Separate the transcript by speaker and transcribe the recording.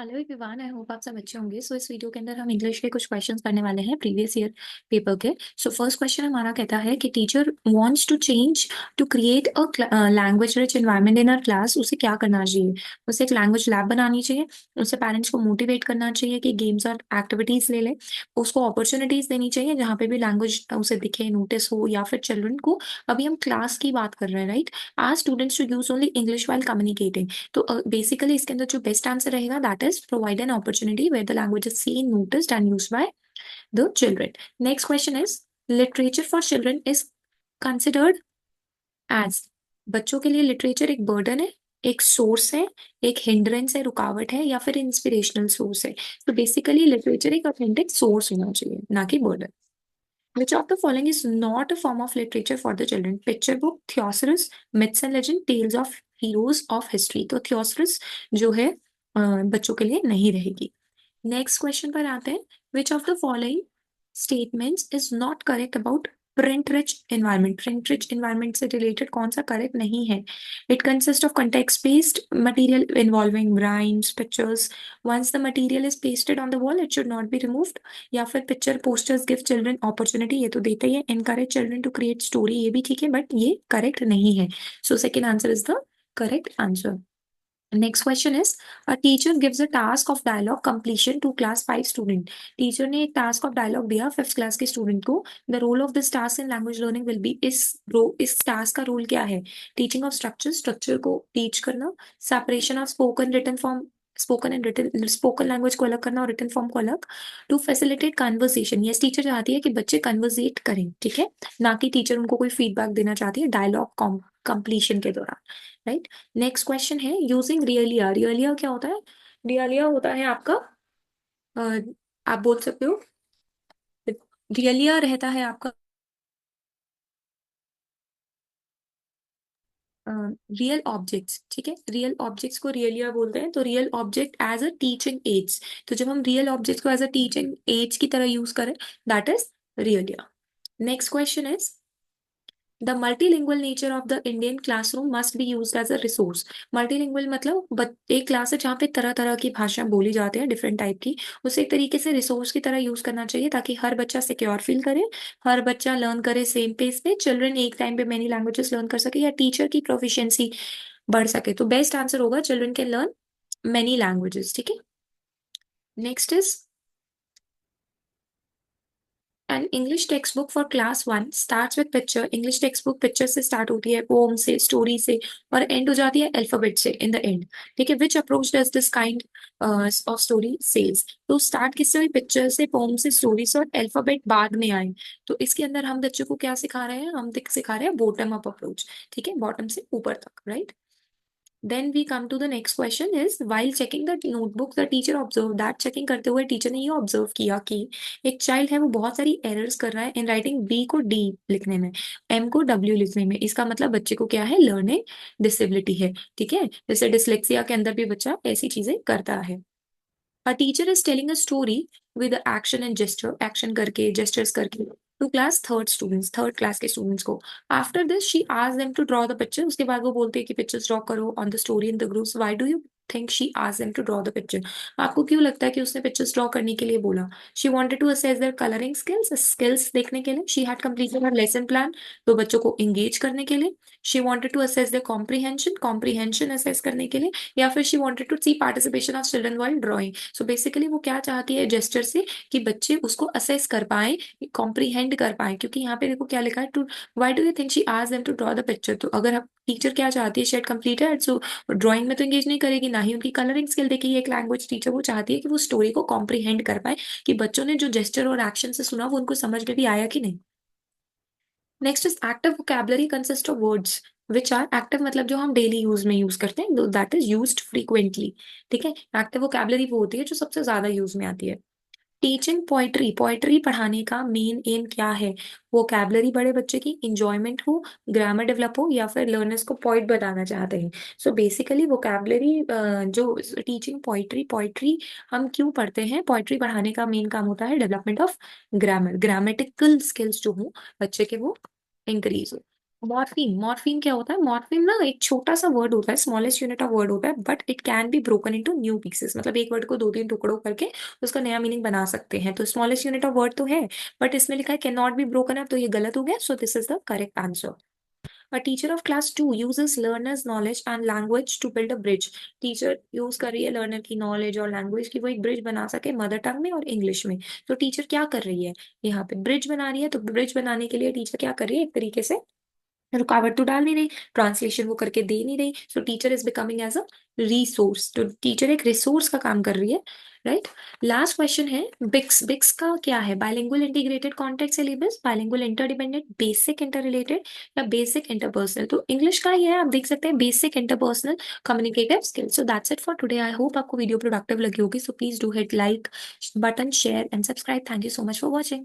Speaker 1: Hello everyone, I hope आप सब अच्छे होंगे। इस वीडियो के अंदर हम इंग्लिश के कुछ क्वेश्चंस करने वाले हैं प्रीवियस ईयर पेपर के। फर्स्ट क्वेश्चन हमारा कहता है कि teacher wants to change to create a language rich environment in our class. उसे क्या करना चाहिए? उसे एक लैंग्वेज लैब बनानी चाहिए। उसे पेरेंट्स को मोटिवेट करना चाहिए कि गेम्स और एक्टिविटीज ले ले। उसको अपॉर्चुनिटीज देनी चाहिए जहाँ पे भी लैंग्वेज उसे दिखे, नोटिस हो, या फिर चिल्ड्रन को। अभी हम क्लास की बात कर रहे हैं, राइट? आज students to use only English while communicating. तो बेसिकली इसके अंदर जो बेस्ट आंसर रहेगा that is provide an opportunity where the language is seen, noticed and used by the children. Next question is literature for children is considered as. बच्चों के लिए literature एक burden है, एक सोर्स है, एक हिंड्रेंस है, रुकावट है, या फिर इंस्पिरेशनल सोर्स है? तो बेसिकली लिटरेचर एक ऑथेंटिक सोर्स होना चाहिए, ना कि burden. Which of the following is not a form of literature for the children? Picture book, thesaurus, myths and legend, tales of heroes of history। तो thesaurus जो है बच्चों के लिए नहीं रहेगी। नेक्स्ट क्वेश्चन पर आते हैं। Which of the following statements is not correct about print rich environment? Print rich environment से रिलेटेड कौन सा करेक्ट नहीं है? It consist of context based material involving rhymes, pictures. Once the material is pasted on the wall it should not be removed। या फिर picture posters give children opportunity, ये तो देता ही है। Encourage children to create story, ये भी ठीक है, बट ये करेक्ट नहीं है। So second answer is the correct answer. Next question is a teacher gives a task of dialogue completion to class 5 student. Teacher ने एक टास्क ऑफ डायलॉग दिया 5th क्लास के स्टूडेंट को। The role of this task in language learning will be. इस task का role क्या है? Teaching of structure, structure को टीच करना। Separation of spoken written form, spoken and written, spoken language को अलग करना और रिटन फॉर्म को अलग। To facilitate conversation, yes teacher चाहती है कि बच्चे कन्वर्सेट करें, ठीक है, ना कि टीचर उनको कोई फीडबैक देना चाहती है डायलॉग कंप्लीशन के दौरान, राइट? नेक्स्ट क्वेश्चन है यूजिंग रियलिया। रियलिया क्या होता है? रियलिया होता है आपका अ, आप बोल सकते हो, रियलिया रहता है आपका रियल ऑब्जेक्ट्स, ठीक है। रियल ऑब्जेक्ट्स को रियलिया बोलते हैं। तो real object as a teaching aids, तो जब हम रियल ऑब्जेक्ट्स को एज अ टीचिंग एड्स की तरह यूज करें that is realia. Next question is the multilingual nature of the Indian classroom must be used as a resource. Multilingual मतलब एक class है जहाँ पे तरह तरह की भाषा बोली जाती है, डिफरेंट टाइप की। उसे एक तरीके से रिसोर्स की तरह यूज करना चाहिए ताकि हर बच्चा सिक्योर फील करे, हर बच्चा लर्न करे सेम पेस पे, चिल्ड्रन एक टाइम पे मेनी लैंग्वेजेस लर्न कर सके, या टीचर की प्रोफिशिएंसी बढ़ सके। तो बेस्ट आंसर होगा children can learn many languages, ठीक है। Next is an English text book for class 1 starts with picture. English text book picture से स्टार्ट होती है, पोम से, स्टोरी से, और एंड हो जाती है अल्फाबेट से इन द एंड, ठीक है। Which approach does this kind of story says? तो स्टार्ट किससे हुई? पिक्चर से, पोम से, स्टोरी से, और अल्फाबेट बाद में आए। तो इसके अंदर हम बच्चों को क्या सिखा रहे हैं? हम सिखा रहे हैं बॉटम अप अप्रोच, ठीक है, बॉटम से ऊपर तक, right? Then we come to the next question is while checking the notebook the teacher observe that. Checking करते हुए टीचर ने ये ऑब्जर्व किया कि एक चाइल्ड है वो बहुत सारी एरर्स कर रहा है इन राइटिंग बी को डी लिखने में, एम को डब्ल्यू लिखने में। इसका मतलब बच्चे को क्या है? लर्निंग डिसेबिलिटी है, ठीक है। जैसे डिसलेक्सिया के अंदर भी बच्चा ऐसी चीजें करता है। A teacher is telling a story with the action and gesture, action करके, gestures करके, to class third students, third class के students को। After this, she asked them to draw the picture। उसके बाद वो बोलते हैं कि pictures draw करो on the story in the groups। Why do you think she asked them to draw the picture? आपको क्यों लगता है कि उसने pictures draw करने के लिए बोला? She wanted to assess their coloring skills, skills देखने के लिए। She had completed her lesson plan, तो बच्चों को engage करने के लिए। She wanted to assess their comprehension, comprehension assess करने के लिए। या फिर she wanted to see participation of children while drawing। So basically वो क्या चाहती है जेस्चर से? कि बच्चे उसको असेस कर पाए, कॉम्प्रीहेंड कर पाए। क्योंकि यहाँ पे देखो क्या लिखा है, two why do you think she asked them to draw the picture. तो अगर हम टीचर क्या चाहती है, शेड कंप्लीटेड, सो ड्राइंग में तो एंगेज नहीं करेगी, ना ही उनकी कलरिंग स्किल देखेगी। एक लैंग्वेज टीचर वो चाहती है कि वो स्टोरी को कॉम्प्रीहेंड कर पाए, कि बच्चों ने जो जेस्चर और एक्शन से सुना वो उनको समझ में भी आया कि नहीं। Next is active vocabulary consist of words which are active, मतलब जो हम डेली यूज में यूज करते हैं, दैट इज यूज्ड फ्रीक्वेंटली, ठीक है। एक्टिव वोकैबुलरी वो होती है जो सबसे ज्यादा यूज में आती है। टीचिंग पोइट्री, पोइट्री पढ़ाने का मेन एम क्या है? वोकैबुलरी बढ़े बच्चे की, इंजॉयमेंट हो, ग्रामर डेवलप हो, या फिर लर्नर्स को पॉइंट बताना चाहते हैं। सो बेसिकली वोकैबुलरी जो टीचिंग पोइट्री, पोइट्री हम क्यों पढ़ते हैं? पोइट्री पढ़ाने का मेन काम होता है development of grammar, grammatical skills जो हो बच्चे के वो इंक्रीज हो। मॉर्फिन, मॉर्फिन क्या होता है? मॉर्फिन ना एक छोटा सा वर्ड होता है, स्मॉलेस्ट यूनिट ऑफ वर्ड होता है, but it can be broken into new pieces. मतलब एक वर्ड को दो तीन टुकड़ों करके उसका नया मीनिंग बना सकते हैं। तो स्मॉलेस्ट यूनिट ऑफ वर्ड तो है, बट इसमें लिखा है can not be broken up, तो ये गलत हो गया। So this is the correct answer. A teacher of class 2 uses learner's knowledge and language to build a bridge. Teacher use कर रही है लर्नर की नॉलेज और लैंग्वेज की, वो एक ब्रिज बना सके मदर टंग में और इंग्लिश में। तो टीचर क्या कर रही है? यहाँ पे ब्रिज बना रही है। तो ब्रिज बनाने के लिए टीचर क्या कर रही है? एक तरीके से रुकावट तो डाल नहीं रही, ट्रांसलेशन वो करके दे नहीं रही। So teacher is becoming as a resource. तो टीचर एक रिसोर्स का काम कर रही है, राइट। लास्ट क्वेश्चन है बिक्स। बिक्स का क्या है? Bilingual integrated contact syllabus, bilingual interdependent, basic inter related या बेसिक इंटरपर्सनल। तो इंग्लिश का ही है, आप देख सकते हैं basic interpersonal communicative skill. So that's it for today. I hope आपको वीडियो प्रोडक्टिव लगी होगी। So please do hit like button, share and subscribe. Thank you so much for watching.